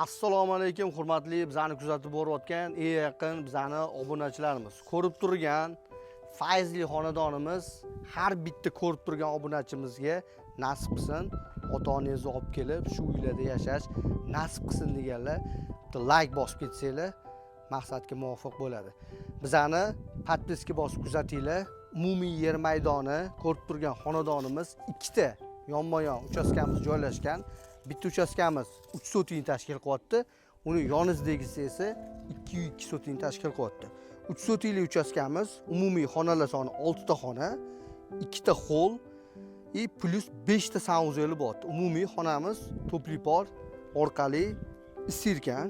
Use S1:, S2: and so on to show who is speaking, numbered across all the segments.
S1: Assalomu alaykum, hurmatli bizani kuzatib borayotgan eng yaqin bizani obunachilarimiz. Ko'rib turgan fayzli xonadonimiz har bitta ko'rib turgan obunachimizga nasib qilsin, ota-onangizni olib kelib shu uylarda yashash nasib qilsin deganlar, like bosib ketsanglar maqsadga muvofiq bo'ladi. Bizani podpiska bosib kuzatinglar. Umumiy yer maydoni ko'rib turgan xonadonimiz ikkita yonma-yon uchastkamiz joylashgan. Bitta uchastkamiz 3 sotikni tashkil qilyapti. Uni yonizdagisi esa 202 sotikni tashkil qilyapti. 3 sotikli uchastkamiz umumiy xonalar soni 6 ta xona, 2 ta hol va plus 5 ta sanuzeli bor. Umumiy xonamiz to'pli-por orqali isirkan.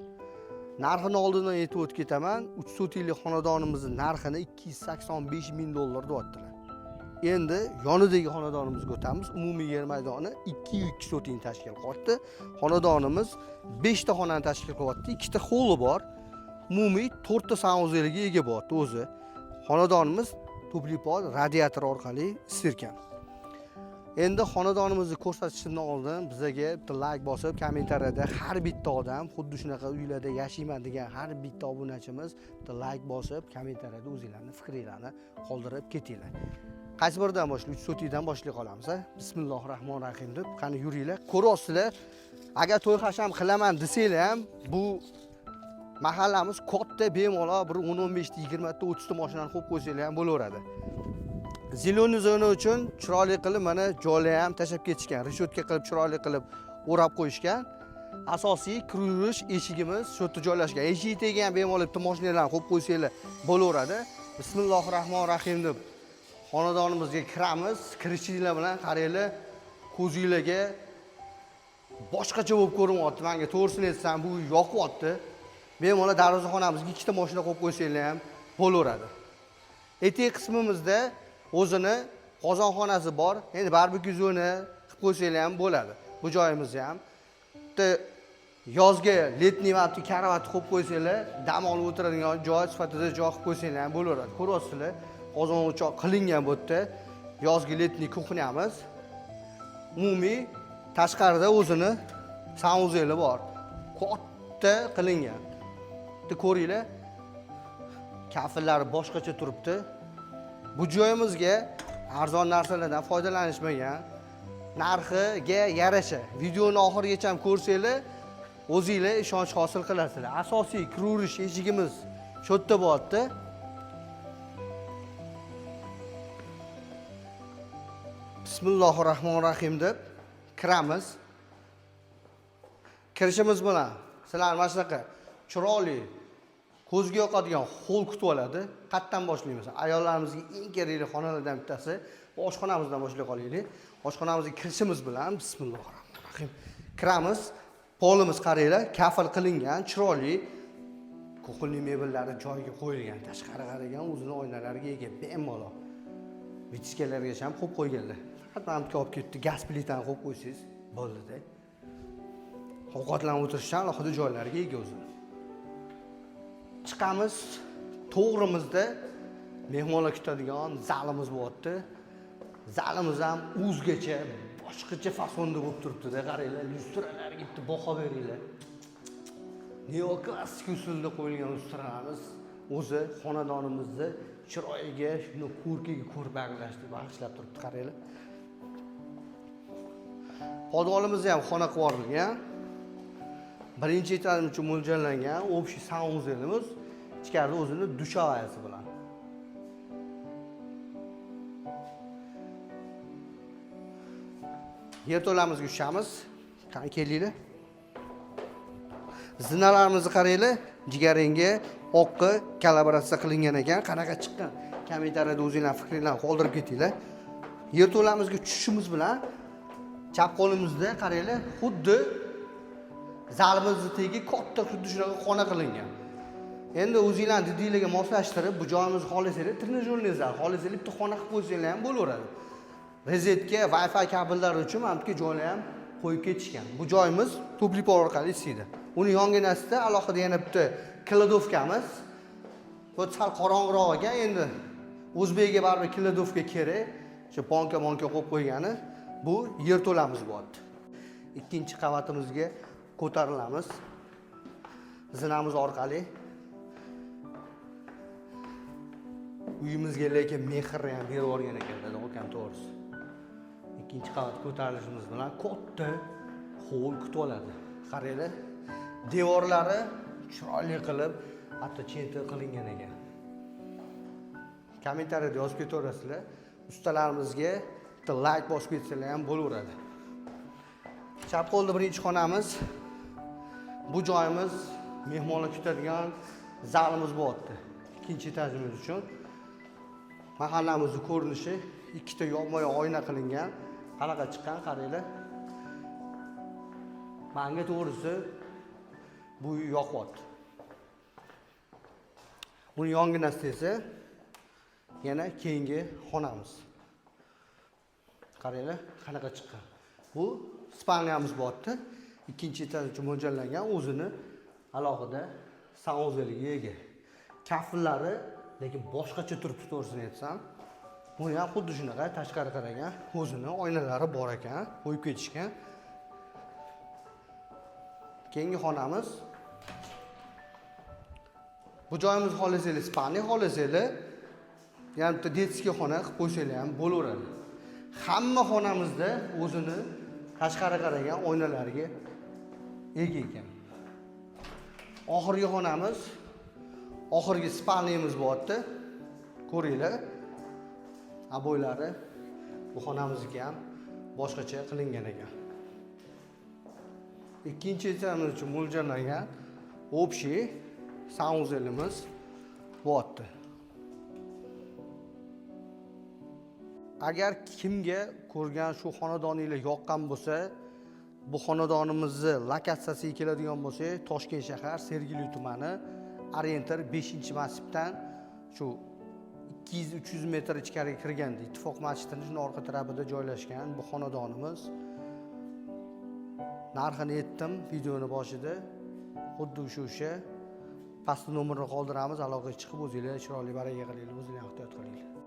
S1: Narxini oldindan aytib o'tib ketaman. 3 sotikli xonadonimizning narxini $285 ming deyaptilar. Endi yonidagi xonadonimizga o'tamiz. Umumiy yer maydoni 202 sotikni tashkil qilyapti. Xonadonimiz 5 ta xonani tashkil qilyapti. 2 ta holi bor. Umumiy 4 ta sanuzeliga ega bo'lyapti o'zi. Xonadonimiz to'pli-por radiator orqali isirkan. Endi xonadonimizni ko'rsatishimdan oldin bizga like bosib, kommentariyada har bitta odam xuddi shunaqa uylarda yashayman degan har bitta obunachimiz like bosib, kommentariyada o'zingizlarning fikringizni qoldirib ketinglar. Qaysi biridan boshlaymiz? 3 sotikdan boshlay qolamiz. Bismillahirrohmanirrohim deb qani yuringlar. Ko'ryapsizlar, agar to'y hasham qilaman desanglar ham bu mahallamiz katta, bemalol bir 10-15 ta, 20 ta, 30 ta mashinani qo'yib qo'ysanglar ham bo'laveradi. Ziloniy zona uchun chiroyli qilib mana joylar ham tashab ketishgan. Reshotka qilib chiroyli qilib o'rab qo'yishgan. Asosiy kirish eshigimiz shu yerda joylashgan. Eshik tegiga ham bemalol bitta mashinalarni qo'yib qo'ysanglar bo'laveradi. Bismillahirrohmanirrohim deb xonadonimizga kiramiz. Kirishinglar bilan qaranglar, ko'zingizlarga boshqacha bo'lib ko'rinyapti. Menga to'g'risini aytsam, bu yoqyapti. Bemalol darvozaxonamizga ikkita mashina qo'yib qo'ysanglar ham bo'laveradi. Etek qismimizda o'zini qozonxonasi bor. Endi barbekyu zona qilib qo'ysanglar ham bo'ladi. Bu joyimiz ham bitta yozga letniy vaqtda karavat qo'yib qo'ysanglar, dam olib o'tiradigan joy sifatida joy qilib qo'ysanglar ham bo'laveradi. Ko'ryapsizlar, qozon o'choq qilingan bu yerda. Yozgi letniy kuxnyamiz. Umumiy tashqarida o'zini sanuzeli bor. Katta qilingan. Bitta ko'ringlar. Kafillari boshqacha turibdi. Bu joyimizga arzon narsalardan foydalanishmagan, narxiga yarasha videoni oxirigacha ko'rsanglar, o'zingizlar ishonch hosil qilasizlar. Asosiy kirish eshigimiz shu yerda bo'lyapti. Bismillahirrohmanirrohim deb kiramiz. Kirishimiz bilan sizlar mana shunaqa chiroyli ko'zga yoqadigan hol kutib oladi. Qayerdan boshlaymiz? Ayollarimizga eng kerakli xonalardan bittasi oshxonamizdan boshlay qolaylik. Oshxonamizga kirishimiz bilan bismillahirrohmanirrohim kiramiz. Polimiz qaranglar, kafil qilingan, chiroyli kuxonli mebellari joyiga qo'yilgan. Tashqari qaragan o'zini oynalariga ega, bemalol. Vitiskalarga ham qo'yib qo'yganlar. Faqat mana olib ketdi, gaz plitani qo'yib qo'ysangiz bo'ldi-da. Ovqatlanib o'tirishdan alohida joylariga ega o'zini. Chiqamiz, to'g'rimizda mehmonlar kutadigan zalimiz bo'lyapti. Zalimiz ham o'zgacha, boshqacha fasonda bo'lib turibdi-da. Qaranglar, lyustralarga bitta baho beringlar. Neoklassik usulda qo'yilgan lyustralarimiz o'zi xonadonimizni chiroyiga, shuni ko'rkiga ko'rpaklashdi, bag'ishlab turibdi, qaranglar. Podvalimizni ham xona qilib yuborilgan. Birinchi etaj uchun mo'ljallangan общий sanuzelimiz, ichkarida o'zini dushavasi bilan. Yerto'lamizga tushamiz. Qani kelinglar. Zinalarimizni qaranglar, jigarenga oqqi kolaboratsiya qilingan ekan. Qanaqa chiqqan? Kommentariyada o'zingizlar fikringizni qoldirib ketinglar. Yerto'lamizga tushishimiz bilan chap qo'limizda qaranglar, xuddi zalimizni tegi katta xuddi shunaqa xona qilingan. Endi o'zingizlar didinglarga moslashtirib, bu joyimizni xohlasanglar, trenajyorni zal, xohlasanglar bitta xona qilib qo'ysanglar ham bo'laveradi. Rozetka, Wi-Fi kabellari uchun mana bu joylar ham qo'yib ketishgan. Bu joyimiz to'pli-por orqali isiydi. Uni yonginasida alohida yana bitta kladovkamiz. Bu sal qorong'iroq ekan, endi o'zbekga baribir kladovka kerak. Shu banka qo'yib qo'ygani bu yerto'lamiz bo'lyapti. Ikkinchi qavatimizga ko'tarilamiz. zinamiz orqali uyimizga lekin mehrni ham berib yuborgan ekan dada akam to'g'risi. Ikkinchi qavat ko'tarilishimiz bilan katta hovl kutib oladi. Qaranglar, devorlari chiroyli qilib, hatto chenti qilingan ekan. Kommentariyada yozib ketaverasizlar. Ustalarimizga bitta like bosib ketsanglar ham bo'laveradi. Chap qo'lda birinchi xonamiz. Bu joyimiz mehmonlar kutadigan zalimiz bo'lyapti. Ikkinchi etajimiz uchun mahallamizning ko'rinishi ikkita yonma-yon oyna qilingan. Qanaqa chiqqan qaranglar. Menga to'g'risi bu uy yoqyapti. Buni yonginasida esa yana keyingi xonamiz. Qaranglar, qanaqa chiqqan. Bu spalnyamiz bo'lyapti. Ikkinchi etaj uchun mo'ljallangan, o'zini alohida sanuzeliga ega. Kafllari lekin boshqacha turibdi to'g'risini aytsam. Buni ham xuddi shunaqa tashqari qaragan, o'zini oynalari bor ekan, qo'yib ketishgan. Keyingi xonamiz. Bu joyimiz xohlasangiz spalnya, xohlasangiz yana bitta detskiy xona qilib qo'ysanglar ham bo'laveradi. Hamma xonamizda o'zini tashqari qaragan oynalariga ega ekan. Oxirgi xonamiz, oxirgi spalnyamiz bo'lyapti. Ko'ringlar. Aboylari bu xonamizga ham boshqacha qilingan ekan. Ikkinchi etajimiz uchun mo'ljallangan общий sanuzelimiz bo'lyapti. Agar kimga ko'rgan shu xonadoninglar yoqqan bo'lsa, bu xonadonimizni lokatsiyasiga keladigan bo'lsa, Toshkent shahar, Sergeli tumani, Orientir 5-massivdan shu 200-300 metr ichkariga kirganda Ittifoq masjidining orqa tarafida joylashgan bu xonadonimiz. Narxini aytdim videoni boshida. Xuddi o'sha pastda nomerni qoldiramiz, aloqaga chiqib o'zingizlar chiroyli baraka qilinglar, o'zingizlar ehtiyot qilinglar.